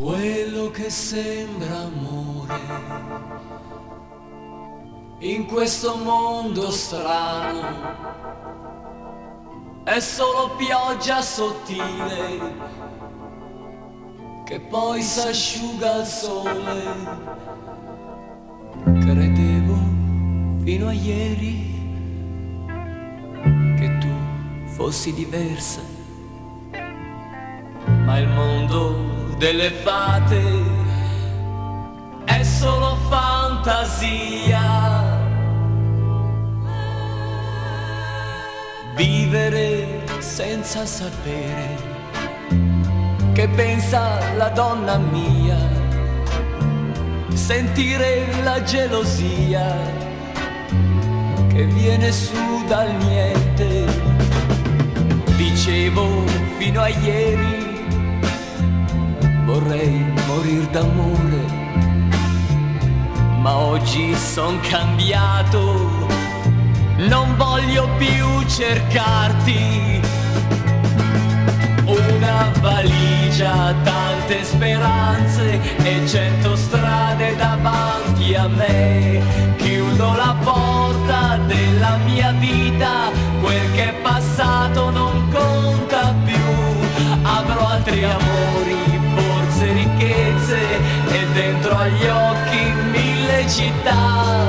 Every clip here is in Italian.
Quello che sembra amore in questo mondo strano è solo pioggia sottile che poi s'asciuga al sole. Credevo fino a ieri che tu fossi diversa, ma il mondo delle fate è solo fantasia. Vivere senza sapere che pensa la donna mia, sentire la gelosia che viene su dal niente. Dicevo fino a ieri vorrei morir d'amore, ma oggi son cambiato, non voglio più cercarti. Una valigia, tante speranze e 100 strade davanti a me. Chiudo la porta della mia vita, quel che è passato non conta più. Avrò altri amori, forse ricchezze, e dentro agli occhi 1000 città.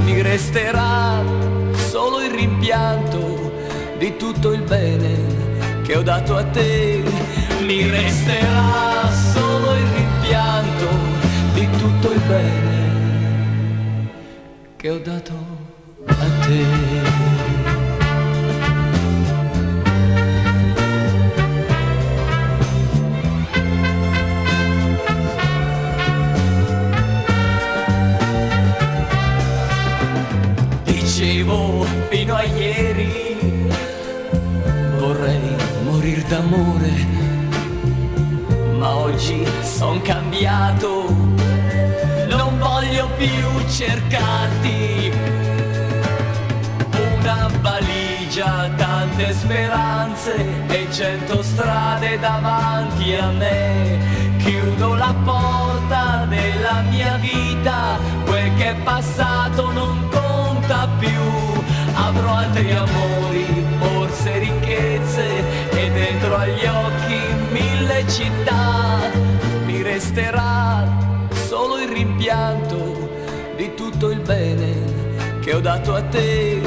Mi resterà solo il rimpianto di tutto il bene che ho dato a te. Mi resterà solo il rimpianto di tutto il bene che ho dato a te. Dicevo fino a ieri vorrei morir d'amore, ma oggi son cambiato, non voglio più cercarti. Una valigia, tante speranze e 100 strade davanti a me. Chiudo la porta della mia vita, quel che è passato non conta più. Avrò altri amori, forse ricchezze, e dentro agli occhi 1000 città. Mi resterà solo il rimpianto di tutto il bene che ho dato a te.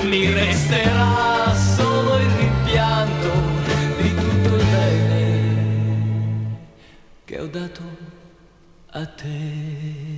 Mi resterà solo il rimpianto di tutto il bene che ho dato a te.